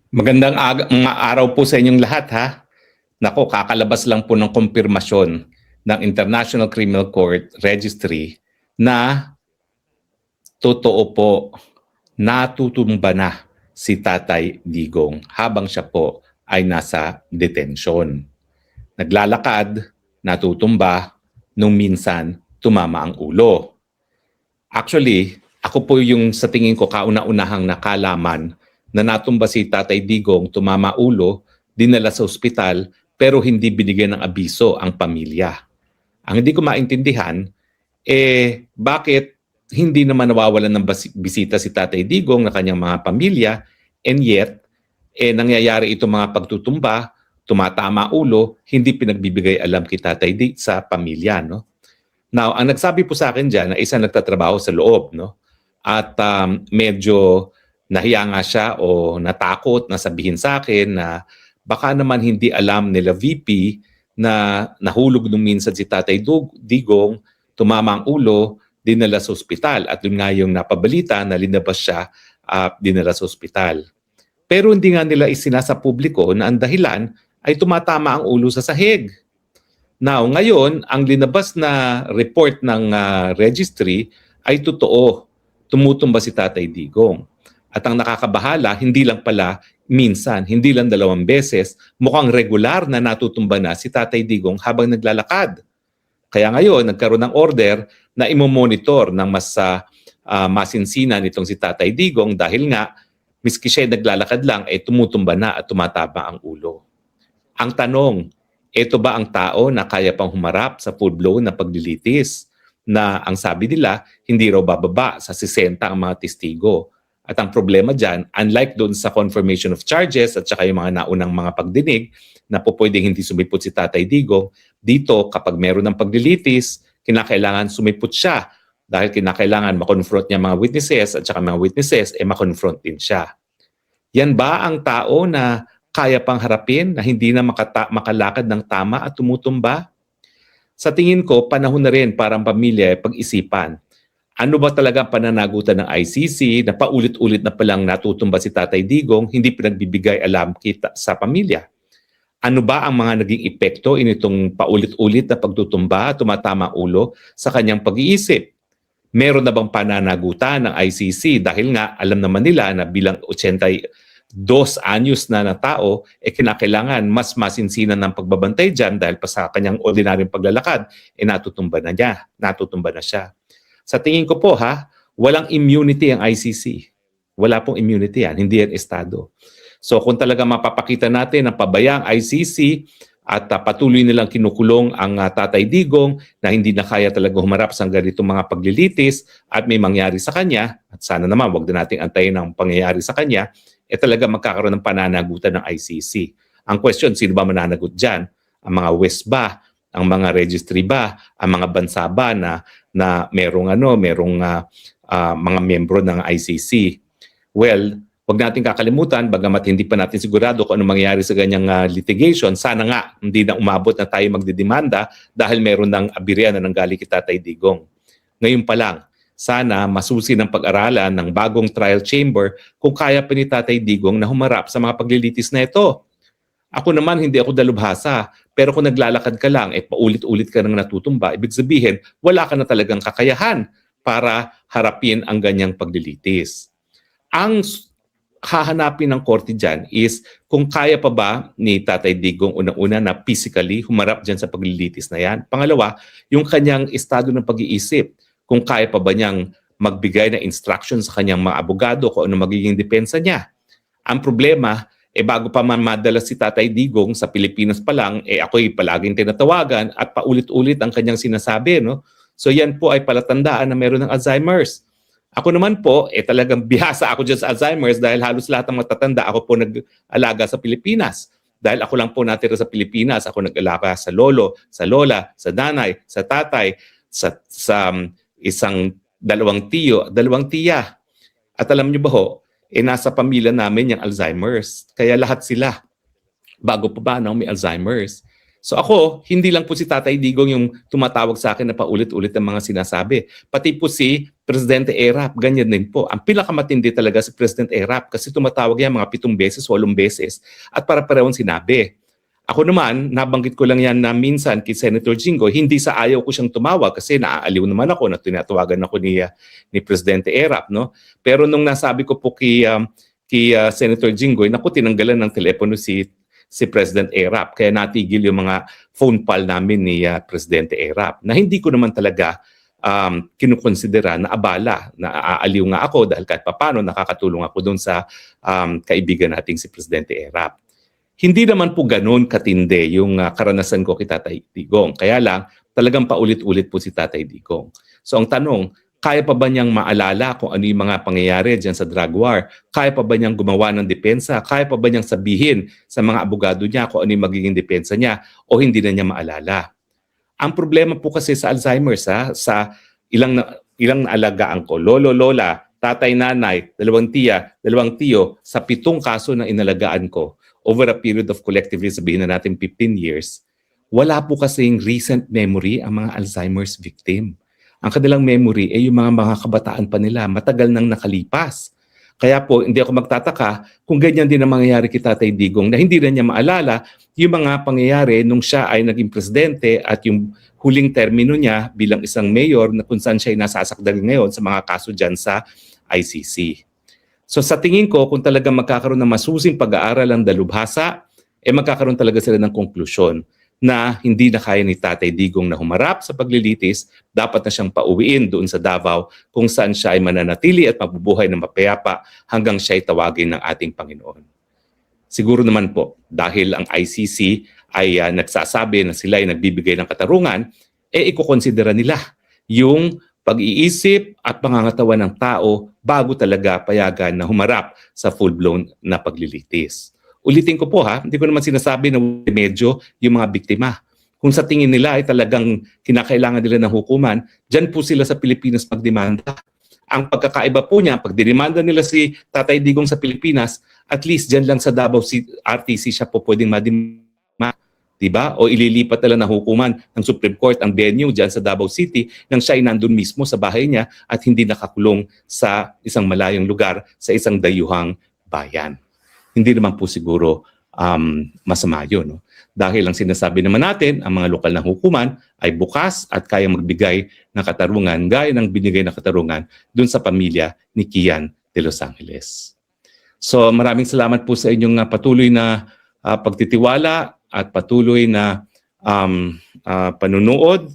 Mga araw po sa inyong lahat ha. Nako, kakalabas lang po ng kumpirmasyon ng International Criminal Court Registry na totoo po, natutumba na si Tatay Digong habang siya po ay nasa detention. Naglalakad, natutumba, nung minsan tumama ang ulo. Actually, ako po yung sa tingin ko kauna-unahang nakalaman na natumba si Tatay Digong, tumama ulo, dinala sa ospital, pero hindi binigyan ng abiso ang pamilya. Ang hindi ko maintindihan, bakit hindi naman nawawalan ng bisita si Tatay Digong na kanyang mga pamilya, and yet, nangyayari itong mga pagtutumba, tumatama ulo, hindi pinagbibigay alam kay Tatay sa pamilya, no? Now, ang nagsabi po sa akin dyan na isang nagtatrabaho sa loob, no? At medyo nahiya nga siya o natakot na sabihin sa akin na baka naman hindi alam nila VP na nahulog nung minsan si Tatay Digong, tumama ang ulo, dinala sa ospital. At yun nga yung napabalita na linabas siya at dinala sa ospital. Pero hindi nga nila isinasa publiko na ang dahilan ay tumatama ang ulo sa sahig. Now, ngayon, ang linabas na report ng registry ay totoo. Tumutumba si Tatay Digong. At ang nakakabahala, hindi lang pala minsan, hindi lang 2 beses, mukhang regular na natutumba na si Tatay Digong habang naglalakad. Kaya ngayon, nagkaroon ng order na imomonitor ng mas masinsinan itong si Tatay Digong dahil nga, miski siya naglalakad lang, tumutumba na at tumataba ang ulo. Ang tanong, ito ba ang tao na kaya pang humarap sa full-blown na paglilitis na ang sabi nila, hindi raw bababa sa 60 ang mga testigo? At ang problema dyan, unlike doon sa confirmation of charges at saka yung mga naunang mga pagdinig na po pwedeng hindi sumipot si Tatay Digong, dito kapag meron ng paglilitis, kinakailangan sumipot siya dahil kinakailangan makonfront niya mga witnesses at saka mga witnesses, makonfront din siya. Yan ba ang tao na kaya pang harapin na hindi na makalakad ng tama at tumutumba? Sa tingin ko, panahon na rin para ang pamilya pag-isipan. Ano ba talaga pananagutan ng ICC na paulit-ulit na palang natutumba si Tatay Digong, hindi pinagbibigay alam kita sa pamilya? Ano ba ang mga naging epekto initong paulit-ulit na pagtutumba, tumatama ulo sa kanyang pag-iisip? Meron na bang pananagutan ng ICC dahil nga alam naman nila na bilang 82 anyos na tao, kinakailangan mas masinsinan ng pagbabantay dyan dahil pa sa kanyang ordinaryong paglalakad, natutumba na siya. Sa tingin ko po walang immunity ang ICC. Wala pong immunity yan, hindi yan estado. So kung talaga mapapakita natin ang pabayang ICC at patuloy nilang kinukulong ang Tatay Digong na hindi na kaya talaga humarap sa ganitong mga paglilitis at may mangyari sa kanya, at sana naman wag na nating antayin ang pangyayari sa kanya, talaga magkakaroon ng pananagutan ng ICC. Ang question, sino ba mananagot dyan? Ang mga West ba? Ang mga registry ba? Ang mga bansa ba na merong mga membro ng ICC? Well, wag natin kakalimutan, bagamat hindi pa natin sigurado kung ano mangyayari sa ganyang litigation, sana nga hindi na umabot na tayo magdidemanda dahil meron ng abirya na nanggaling kay Tatay Digong. Ngayon pa lang, sana masusi ng pag-aralan ng bagong trial chamber kung kaya pa ni Tatay Digong na humarap sa mga paglilitis na ito. Ako naman, hindi ako dalubhasa, pero kung naglalakad ka lang, paulit-ulit ka nang natutumba, ibig sabihin, wala ka na talagang kakayahan para harapin ang ganyang paglilitis. Ang hahanapin ng korte dyan is kung kaya pa ba ni Tatay Digong unang-una na physically humarap dyan sa paglilitis na yan. Pangalawa, yung kanyang estado ng pag-iisip. Kung kaya pa ba niyang magbigay na instruction sa kanyang mga abogado kung ano magiging depensa niya. Ang problema, bago pa man madala si Tatay Digong sa Pilipinas pa lang, ako'y palaging tinatawagan at paulit-ulit ang kanyang sinasabi. No? So yan po ay palatandaan na meron ng Alzheimer's. Ako naman po, talagang bihasa ako dyan sa Alzheimer's dahil halos lahat ng matatanda ako po nag-alaga sa Pilipinas. Dahil ako lang po natira sa Pilipinas, ako nag-alaga sa lolo, sa lola, sa nanay, sa tatay, sa isang 2 tiyo, 2 tiya. At alam niyo ba nasa pamilya namin yung Alzheimer's. Kaya lahat sila, bago pa ba may Alzheimer's. So ako, hindi lang po si Tatay Digong yung tumatawag sa akin na paulit-ulit ang mga sinasabi. Pati po si Presidente Erap, ganyan din po. Ang pinakamatindi talaga si President Erap kasi tumatawag yan mga 7 beses, 8 beses at para parehong sinabi. Ako naman, nabanggit ko lang yan na minsan kay Senator Jinggoy, hindi sa ayaw ko siyang tumawag kasi naaaliw naman ako na tinatawagan ako ni Presidente Erap. No? Pero nung nasabi ko po kay Senator Jinggoy, naku, tinanggalan ng telepono si President Erap. Kaya natigil yung mga phone call namin ni Presidente Erap na hindi ko naman talaga kinukonsidera na abala, na aaliw nga ako dahil kahit papano nakakatulong ako doon sa kaibigan nating si Presidente Erap. Hindi naman po ganoon katindi yung karanasan ko kay Tatay Digong. Kaya lang, talagang paulit-ulit po si Tatay Digong. So ang tanong, kaya pa ba niyang maalala kung ano yung mga pangyayari dyan sa drug war? Kaya pa ba niyang gumawa ng depensa? Kaya pa ba niyang sabihin sa mga abogado niya kung ano yung magiging depensa niya? O hindi na niya maalala? Ang problema po kasi sa Alzheimer's, sa ilang naalagaan ko, lolo, lola, tatay, nanay, 2 tiya, 2 tiyo, sa 7 kaso na inalagaan ko, over a period of collectively sabihin na natin 15 years, wala po kasing recent memory ang mga Alzheimer's victim. Ang kanilang memory ay yung mga kabataan pa nila, matagal nang nakalipas. Kaya po, hindi ako magtataka kung ganyan din ang mangyayari kay Tatay Digong na hindi na niya maalala yung mga pangyayari nung siya ay naging presidente at yung huling termino niya bilang isang mayor na kung saan siya ay nasasakdal ngayon sa mga kaso dyan sa ICC. So sa tingin ko, kung talagang magkakaroon ng masusing pag-aaral ang dalubhasa, magkakaroon talaga sila ng konklusyon na hindi na kaya ni Tatay Digong na humarap sa paglilitis, dapat na siyang pauwiin doon sa Davao kung saan siya ay mananatili at mabubuhay ng mapayapa hanggang siya ay tawagin ng ating Panginoon. Siguro naman po, dahil ang ICC ay nagsasabi na sila ay nagbibigay ng katarungan, ikukonsidera nila yung pag-iisip at pangangatawan ng tao bago talaga payagan na humarap sa full-blown na paglilitis. Ulitin ko po hindi ko naman sinasabi na medyo yung mga biktima. Kung sa tingin nila ay talagang kinakailangan nila ng hukuman, dyan po sila sa Pilipinas magdemanda. Ang pagkakaiba po niya, pag dinimanda nila si Tatay Digong sa Pilipinas, at least dyan lang sa Davao RTC siya po pwedeng madimanda. Diba? O ililipat nila ng hukuman ng Supreme Court ang venue dyan sa Davao City nang siya ay nandun mismo sa bahay niya at hindi nakakulong sa isang malayong lugar sa isang dayuhang bayan. Hindi naman po siguro masama yun. No? Dahil ang sinasabi naman natin, ang mga lokal na hukuman ay bukas at kayang magbigay ng katarungan gaya ng binigay na katarungan dun sa pamilya ni Kian de Los Angeles. So maraming salamat po sa inyong patuloy na pagtitiwala at patuloy na panunood